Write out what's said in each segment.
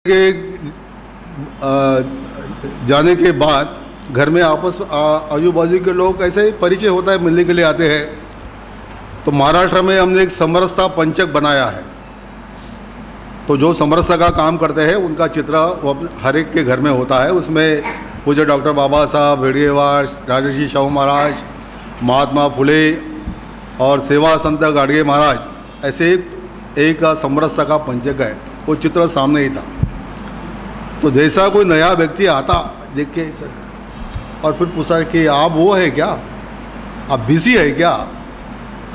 के जाने के बाद घर में आपस आजू बाजू के लोग ऐसे ही परिचय होता है, मिलने के लिए आते हैं। तो महाराष्ट्र में हमने एक समरसता पंचक बनाया है। तो जो समरसता का काम करते हैं उनका चित्र वो हर एक के घर में होता है। उसमें पूज्य डॉक्टर बाबा साहब हेडगेवार, राजर्षि शाहू महाराज, महात्मा फुले और सेवा संत गाडगे महाराज, ऐसे एक समरसता का पंचक है। वो चित्र सामने ही था। तो जैसा कोई नया व्यक्ति आता देख के सर, और फिर पूछा कि आप वो है क्या, आप बिजी है क्या?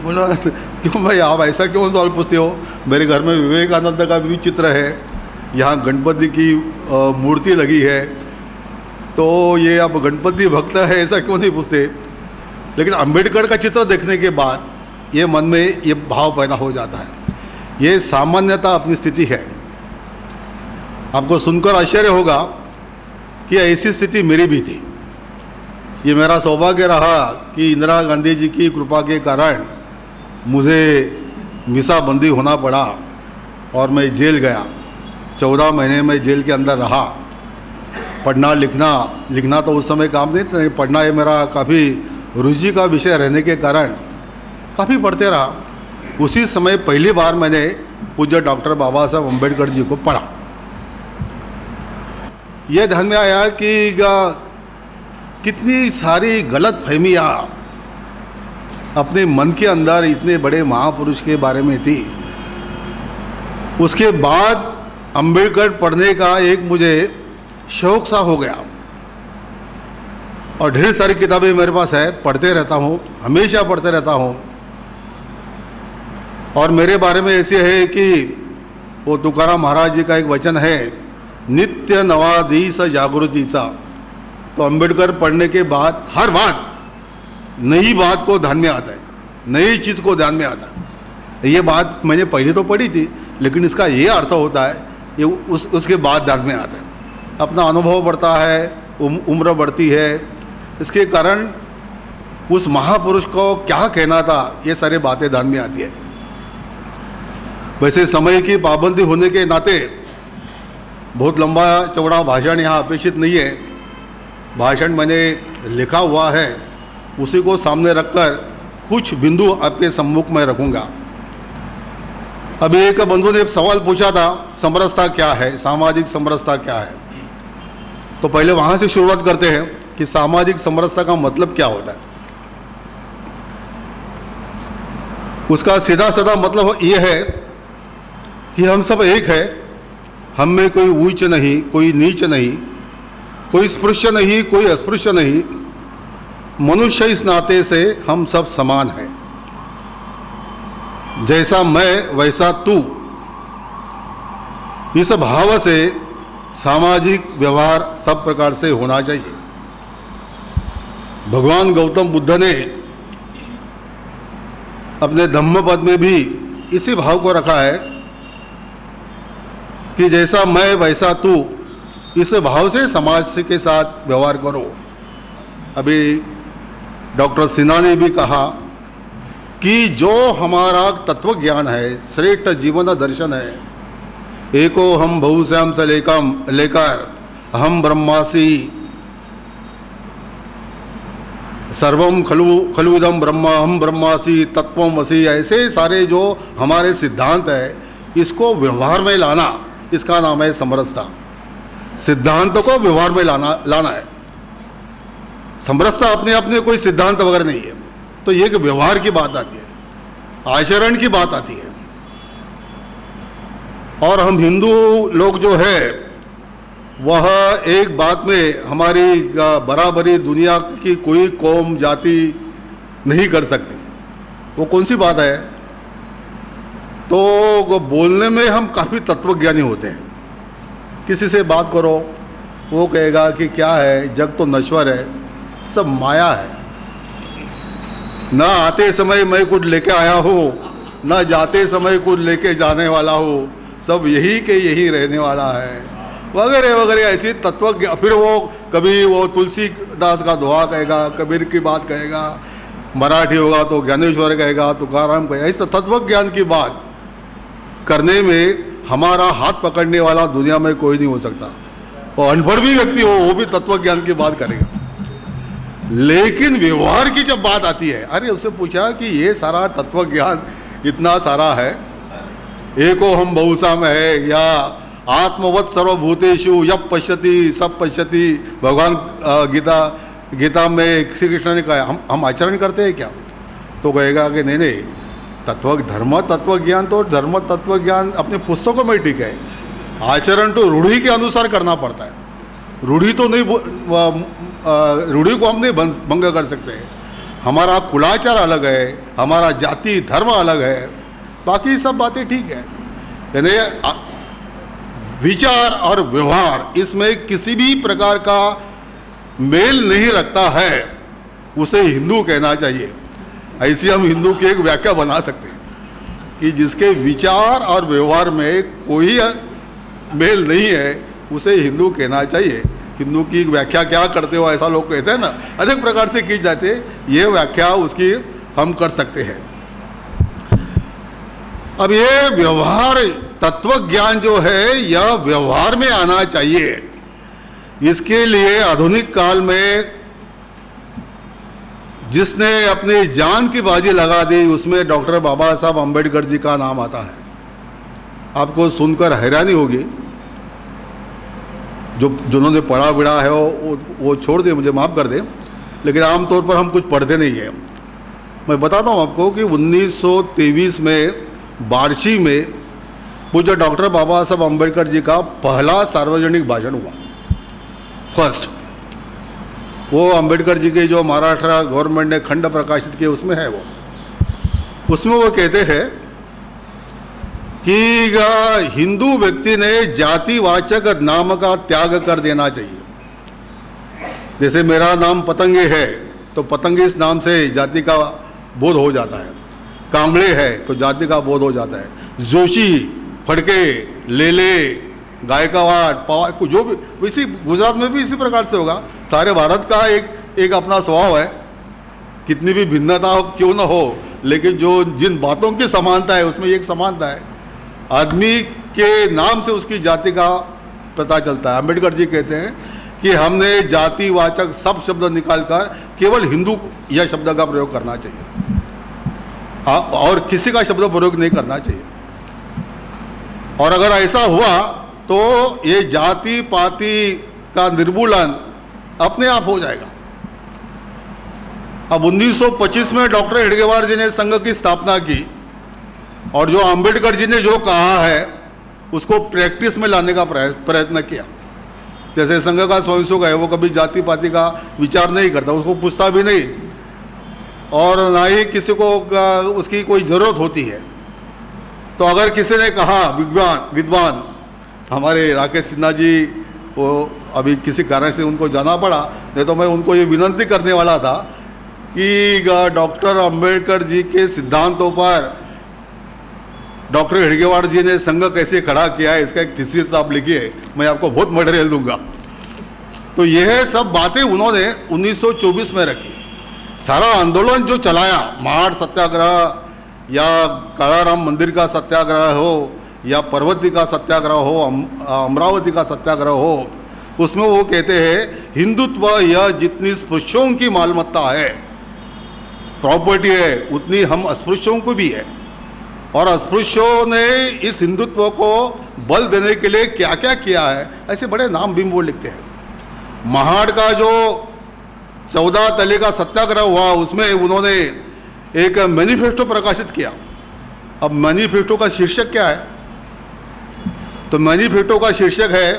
बोला क्यों भाई, आप ऐसा क्यों सवाल पूछते हो? मेरे घर में विवेकानंद का भी चित्र है, यहाँ गणपति की मूर्ति लगी है, तो ये आप गणपति भक्त है ऐसा क्यों नहीं पूछते? लेकिन अंबेडकर का चित्र देखने के बाद ये मन में ये भाव पैदा हो जाता है। ये सामान्यता अपनी स्थिति है। आपको सुनकर आश्चर्य होगा कि ऐसी स्थिति मेरी भी थी। ये मेरा सौभाग्य रहा कि इंदिरा गांधी जी की कृपा के कारण मुझे मीसाबंदी होना पड़ा और मैं जेल गया। 14 महीने में जेल के अंदर रहा। पढ़ना लिखना तो उस समय काम नहीं था। पढ़ना ये मेरा काफ़ी रुचि का विषय रहने के कारण काफ़ी पढ़ते रहा। उसी समय पहली बार मैंने पूज्य डॉक्टर बाबा साहब अम्बेडकर जी को पढ़ा। ये ध्यान में आया कि कितनी सारी गलत फहमियाँ अपने मन के अंदर इतने बड़े महापुरुष के बारे में थी। उसके बाद अम्बेडकर पढ़ने का एक मुझे शौक सा हो गया और ढेर सारी किताबें मेरे पास है, पढ़ते रहता हूँ, हमेशा पढ़ते रहता हूँ। और मेरे बारे में ऐसे है कि वो तुकाराम महाराज जी का एक वचन है, नित्य नवाधीश जागृतीचा। तो अम्बेडकर पढ़ने के बाद हर बात नई बात को ध्यान में आता है, नई चीज़ को ध्यान में आता है। ये बात मैंने पहले तो पढ़ी थी, लेकिन इसका ये अर्थ होता है ये उसके बाद ध्यान में आता है। अपना अनुभव बढ़ता है, उम्र बढ़ती है। इसके कारण उस महापुरुष को क्या कहना था, ये सारी बातें ध्यान में आती है। वैसे समय की पाबंदी होने के नाते बहुत लंबा चौड़ा भाषण यहाँ अपेक्षित नहीं है। भाषण मैंने लिखा हुआ है, उसी को सामने रखकर कुछ बिंदु आपके सम्मुख में रखूँगा। अभी एक बंधु ने सवाल पूछा था, समरसता क्या है, सामाजिक समरसता क्या है? तो पहले वहाँ से शुरुआत करते हैं कि सामाजिक समरसता का मतलब क्या होता है। उसका सीधा साधा मतलब ये है कि हम सब एक है। हम में कोई ऊंच नहीं, कोई नीच नहीं, कोई स्पृश्य नहीं, कोई अस्पृश्य नहीं। मनुष्य इस नाते से हम सब समान हैं। जैसा मैं वैसा तू, इस भाव से सामाजिक व्यवहार सब प्रकार से होना चाहिए। भगवान गौतम बुद्ध ने अपने धम्मपद में भी इसी भाव को रखा है कि जैसा मैं वैसा तू, इस भाव से समाज के साथ व्यवहार करो। अभी डॉक्टर सिन्हा ने भी कहा कि जो हमारा तत्व ज्ञान है, श्रेष्ठ जीवन दर्शन है, एको हम बहुश्याम से लेकर हम ब्रह्मासी, सर्वम खलुदम ब्रह्म हम ब्रह्मासी तत्वमसि, ऐसे सारे जो हमारे सिद्धांत है, इसको व्यवहार में लाना, इसका नाम है समरसता। सिद्धांतों को व्यवहार में लाना है। समरसता अपने अपने कोई सिद्धांत वगैरह नहीं है। तो ये कि व्यवहार की बात आती है, आचरण की बात आती है। और हम हिंदू लोग जो है वह एक बात में हमारी बराबरी दुनिया की कोई कौम जाति नहीं कर सकती। वो कौन सी बात है? तो बोलने में हम काफ़ी तत्वज्ञानी होते हैं। किसी से बात करो, वो कहेगा कि क्या है, जग तो नश्वर है, सब माया है। ना आते समय मैं कुछ लेके आया हूँ, ना जाते समय कुछ लेके जाने वाला हूँ, सब यही के यही रहने वाला है, वगैरह वगैरह ऐसी तत्वज्ञान। फिर वो कभी वो तुलसीदास का दोहा कहेगा, कबीर की बात कहेगा, मराठी होगा तो ज्ञानेश्वर कहेगा, तुकाराम कहेगा। इस तत्वज्ञान की बात करने में हमारा हाथ पकड़ने वाला दुनिया में कोई नहीं हो सकता। और अनपढ़ भी व्यक्ति हो वो भी तत्व ज्ञान की बात करेगा। लेकिन व्यवहार की जब बात आती है, अरे उससे पूछा कि ये सारा तत्व ज्ञान इतना सारा है, एको हम बहुसा में है, या आत्मवत् सर्वभूतेषु यः पश्यति सब पश्यति, भगवान गीता में श्री कृष्ण ने कहा हम आचरण करते हैं क्या? तो कहेगा कि नहीं नहीं, धर्म तत्व ज्ञान तो धर्म तत्व ज्ञान अपने पुस्तकों में ठीक है, आचरण तो रूढ़ी के अनुसार करना पड़ता है। रूढ़ी तो नहीं, रूढ़ी को हम नहीं भंग कर सकते। हमारा कुलाचार अलग है, हमारा जाति धर्म अलग है, बाकी सब बातें ठीक है। यानी विचार और व्यवहार इसमें किसी भी प्रकार का मेल नहीं रखता है, उसे हिंदू कहना चाहिए। ऐसी हम हिंदू की एक व्याख्या बना सकते हैं कि जिसके विचार और व्यवहार में कोई मेल नहीं है, उसे हिंदू कहना चाहिए। हिंदू की व्याख्या क्या करते हो ऐसा लोग कहते हैं ना, अनेक प्रकार से की जाती है, ये व्याख्या उसकी हम कर सकते हैं। अब ये व्यवहार तत्व ज्ञान जो है यह व्यवहार में आना चाहिए। इसके लिए आधुनिक काल में जिसने अपनी जान की बाजी लगा दी उसमें डॉक्टर बाबा साहब अम्बेडकर जी का नाम आता है। आपको सुनकर हैरानी होगी, जिन्होंने पढ़ा बिढ़ा है वो छोड़ दे, मुझे माफ़ कर दे, लेकिन आमतौर पर हम कुछ पढ़ते नहीं हैं। मैं बताता हूँ आपको कि 1923 में बार्शी में पूज्य डॉक्टर बाबा साहब अम्बेडकर जी का पहला सार्वजनिक भाषण हुआ, फर्स्ट। वो अम्बेडकर जी के जो महाराष्ट्र गवर्नमेंट ने खंड प्रकाशित किए उसमें है, उसमें वो कहते हैं कि हिंदू व्यक्ति ने जातिवाचक नाम का त्याग कर देना चाहिए। जैसे मेरा नाम पतंगे है तो पतंगे इस नाम से जाति का बोध हो जाता है, कांबळे है तो जाति का बोध हो जाता है, जोशी, फड़के, लेले, गायकवाड़, पवार, जो भी इसी गुजरात में भी इसी प्रकार से होगा। सारे भारत का एक अपना स्वभाव है, कितनी भी भिन्नता हो क्यों ना हो, लेकिन जो जिन बातों की समानता है उसमें एक समानता है, आदमी के नाम से उसकी जाति का पता चलता है। अम्बेडकर जी कहते हैं कि हमने जातिवाचक सब शब्द निकालकर केवल हिंदू यह शब्द का प्रयोग करना चाहिए और किसी का शब्द प्रयोग नहीं करना चाहिए। और अगर ऐसा हुआ तो ये जाति पाति का निर्मूलन अपने आप हो जाएगा। अब 1925 में डॉक्टर हेडगेवार जी ने संघ की स्थापना की और जो अंबेडकर जी ने जो कहा है उसको प्रैक्टिस में लाने का प्रयत्न किया। जैसे संघ का स्वयंसेवक है, वो कभी जाति पाति का विचार नहीं करता, उसको पूछता भी नहीं और ना ही किसी को उसकी कोई ज़रूरत होती है। तो अगर किसी ने कहा विद्वान हमारे राकेश सिन्हा जी, वो अभी किसी कारण से उनको जाना पड़ा, नहीं तो मैं उनको ये विनंती करने वाला था कि डॉक्टर अंबेडकर जी के सिद्धांतों पर डॉक्टर हेडगेवार जी ने संघ कैसे खड़ा किया है इसका एक थीसिस आप लिखिए, मैं आपको बहुत मटेरियल दूंगा। तो यह सब बातें उन्होंने 1924 में रखी। सारा आंदोलन जो चलाया, महाड़ सत्याग्रह या कालाराम मंदिर का सत्याग्रह हो या पर्वती का सत्याग्रह हो, अमरावती का सत्याग्रह हो, उसमें वो कहते हैं हिंदुत्व यह जितनी स्पृश्यों की मालमत्ता है, प्रॉपर्टी है, उतनी हम अस्पृश्यों को भी है। और अस्पृश्यों ने इस हिंदुत्व को बल देने के लिए क्या क्या किया है, ऐसे बड़े नाम भी वो लिखते हैं। महाड़ का जो 14 तले का सत्याग्रह हुआ उसमें उन्होंने एक मैनिफेस्टो प्रकाशित किया। अब मैनिफेस्टो का शीर्षक क्या है? तो मैनिफेस्टो का शीर्षक है,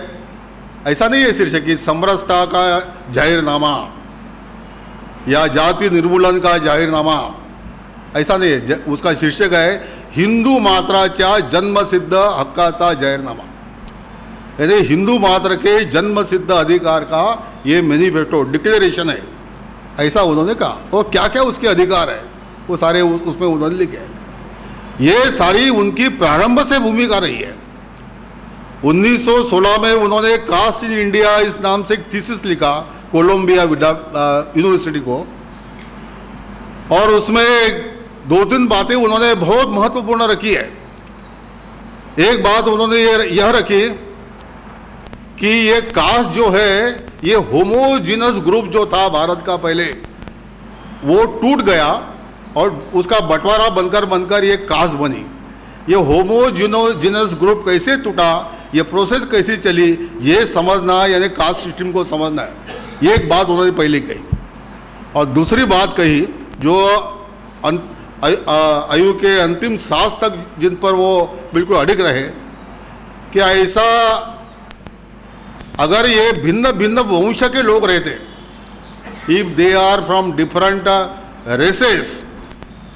ऐसा नहीं है शीर्षक कि समरसता का जाहिरनामा या जाति निर्मूलन का जाहिरनामा, ऐसा नहीं है। उसका शीर्षक है हिंदू मात्राच्या जन्मसिद्ध हक्काचा जाहीरनामा, यानी हिंदू मात्र के जन्मसिद्ध अधिकार का ये मैनिफेस्टो डिक्लेरेशन है, ऐसा उन्होंने कहा। और क्या क्या उसके अधिकार है वो सारे उसमें उन्होंने लिखे हैं। ये सारी उनकी प्रारंभ से भूमिका रही है। 1916 में उन्होंने कास्ट इन इंडिया इस नाम से एक थीसिस लिखा कोलंबिया यूनिवर्सिटी को, और उसमें 2-3 बातें उन्होंने बहुत महत्वपूर्ण रखी है। एक बात उन्होंने यह रखी कि ये कास्ट जो है, ये होमोजिनस ग्रुप जो था भारत का पहले, वो टूट गया और उसका बंटवारा बनकर ये कास्ट बनी। ये होमोजिनस ग्रुप कैसे टूटा, ये प्रोसेस कैसी चली, ये समझना, यानी कास्ट सिस्टम को समझना है। ये एक बात उन्होंने पहले कही। और दूसरी बात कही जो आयु के अंतिम सांस तक जिन पर वो बिल्कुल अडिग रहे, कि ऐसा अगर ये भिन्न भिन्न वंश के लोग रहते, if they are from different races,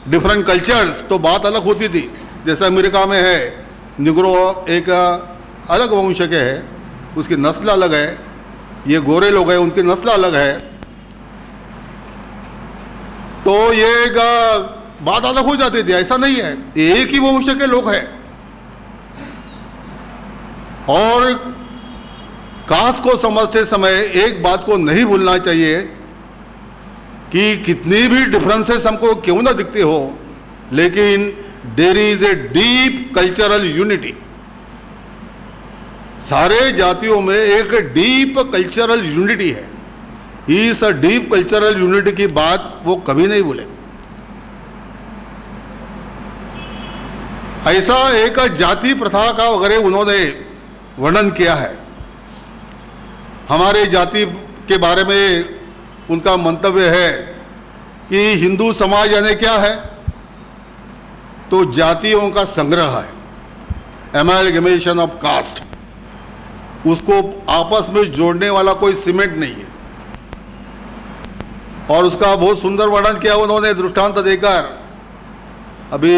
different cultures, तो बात अलग होती थी। जैसे अमेरिका में है, निग्रो एक अलग वंश के है, उसकी नस्ल अलग है, ये गोरे लोग हैं, उनकी नस्ल अलग है, तो ये एक बात अलग हो जाती थी। ऐसा नहीं है, एक ही वंश के लोग हैं। और कास्ट को समझते समय एक बात को नहीं भूलना चाहिए कि कितनी भी डिफरेंसेस हमको क्यों ना दिखते हो, लेकिन there is a deep cultural unity. सारे जातियों में एक डीप कल्चरल यूनिटी है। इस डीप कल्चरल यूनिटी की बात वो कभी नहीं भूले। ऐसा एक जाति प्रथा का वगैरह उन्होंने वर्णन किया है। हमारे जाति के बारे में उनका मंतव्य है कि हिंदू समाज यानी क्या है, तो जातियों का संग्रह है, एमैलगमेशन ऑफ कास्ट। उसको आपस में जोड़ने वाला कोई सीमेंट नहीं है। और उसका बहुत सुंदर वर्णन किया उन्होंने दृष्टांत देकर। अभी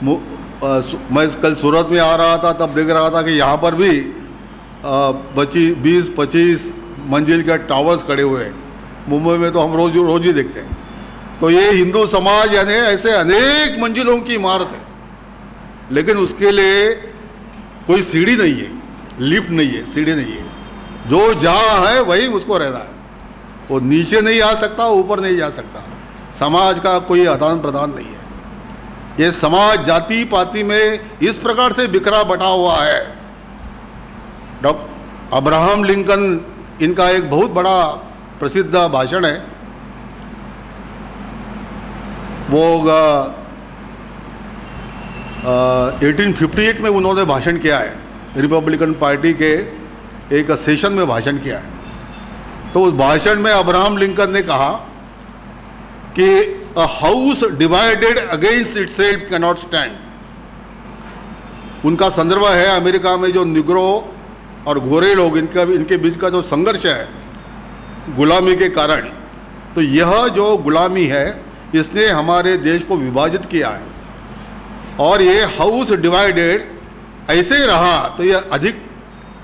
मैं कल सूरत में आ रहा था, तब देख रहा था कि यहाँ पर भी 20-25 मंजिल के टावर्स खड़े हुए हैं। मुंबई में तो हम रोज ही देखते हैं। तो ये हिंदू समाज यानी ऐसे अनेक मंजिलों की इमारत है, लेकिन उसके लिए कोई सीढ़ी नहीं है, लिफ्ट नहीं है, सीढ़ी नहीं है। जो जहाँ है वही उसको रहना है। वो नीचे नहीं आ सकता, ऊपर नहीं जा सकता। समाज का कोई आदान प्रदान नहीं है। ये समाज जाति पाति में इस प्रकार से बिखरा बटा हुआ है। डॉक्टर अब्राहम लिंकन, इनका एक बहुत बड़ा प्रसिद्ध भाषण है। वो 1858 में उन्होंने भाषण किया है, रिपब्लिकन पार्टी के एक सेशन में भाषण किया है। तो उस भाषण में अब्राहम लिंकन ने कहा कि a house divided against itself can not stand. उनका संदर्भ है अमेरिका में जो निग्रो और गोरे लोग, इनके बीच का जो संघर्ष है गुलामी के कारण। तो यह जो गुलामी है, इसने हमारे देश को विभाजित किया है। और ये हाउस डिवाइडेड ऐसे रहा तो ये अधिक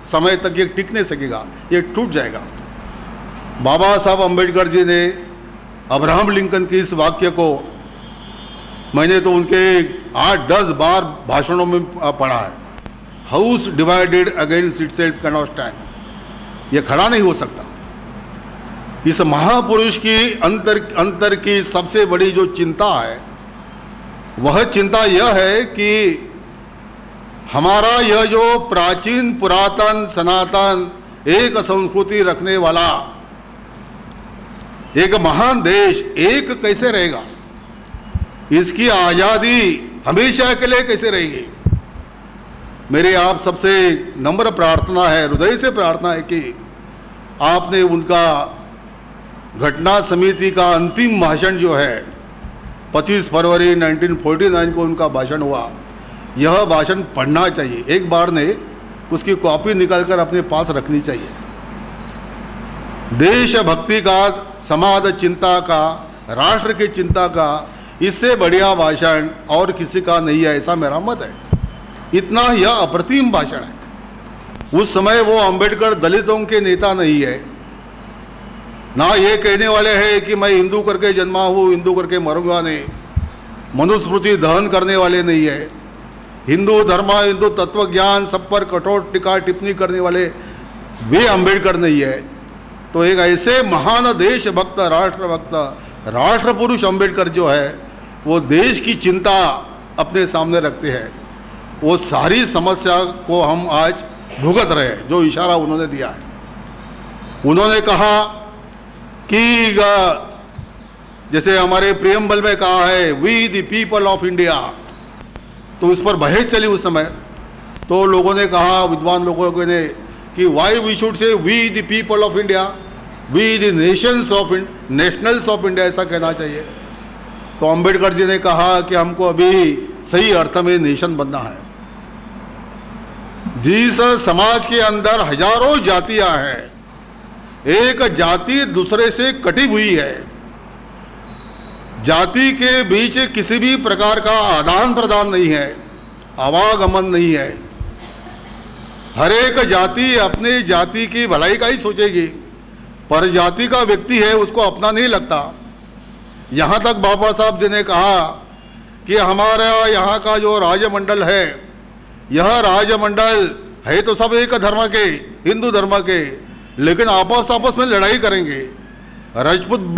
समय तक ये टिक नहीं सकेगा, ये टूट जाएगा। बाबा साहब अम्बेडकर जी ने अब्राहम लिंकन के इस वाक्य को, मैंने तो उनके 8-10 बार भाषणों में पढ़ा है। House divided against itself can not stand. ये खड़ा नहीं हो सकता। इस महापुरुष की अंतर की सबसे बड़ी जो चिंता है, वह चिंता यह है कि हमारा यह जो प्राचीन पुरातन सनातन एक संस्कृति रखने वाला एक महान देश एक कैसे रहेगा, इसकी आज़ादी हमेशा के लिए कैसे रहेगी। मेरी आप सबसे नम्र प्रार्थना है, हृदय से प्रार्थना है कि आपने उनका घटना समिति का अंतिम भाषण जो है 25 फरवरी 1949 को उनका भाषण हुआ, यह भाषण पढ़ना चाहिए। एक बार ने उसकी कॉपी निकालकर अपने पास रखनी चाहिए। देशभक्ति का, समाज चिंता का, राष्ट्र की चिंता का इससे बढ़िया भाषण और किसी का नहीं है, ऐसा मेरा मत है। इतना यह अप्रतिम भाषण है। उस समय वो अंबेडकर दलितों के नेता नहीं है, ना ये कहने वाले हैं कि मैं हिंदू करके जन्मा हूँ, हिंदू करके मरूंगा नहीं। मनुस्मृति दहन करने वाले नहीं है। हिंदू धर्म, हिंदू तत्व ज्ञान सब पर कठोर टीका टिप्पणी करने वाले वे अंबेडकर नहीं है। तो एक ऐसे महान देशभक्त, राष्ट्रभक्त, राष्ट्र पुरुष अंबेडकर जो है, वो देश की चिंता अपने सामने रखते हैं। वो सारी समस्या को हम आज भुगत रहे हैं, जो इशारा उन्होंने दिया है। उन्होंने कहा कि जैसे हमारे प्रियम्बल में कहा है, we the people of India, तो उस पर बहस चली उस समय। तो लोगों ने कहा, विद्वान लोगों ने, कि why we should say we the people of India, we the nationals of India, ऐसा कहना चाहिए। तो अंबेडकर जी ने कहा कि हमको अभी सही अर्थ में नेशन बनना है। जिस समाज के अंदर हजारों जातियां हैं, एक जाति दूसरे से कटी हुई है, जाति के बीच किसी भी प्रकार का आदान प्रदान नहीं है, आवागमन नहीं है, हर एक जाति अपनी जाति की भलाई का ही सोचेगी, पर जाति का व्यक्ति है उसको अपना नहीं लगता। यहाँ तक बाबा साहब जी ने कहा कि हमारा यहाँ का जो राजमंडल है, यह राजमंडल है तो सब एक धर्म के, हिंदू धर्म के, लेकिन आपस में लड़ाई करेंगे। राजपूत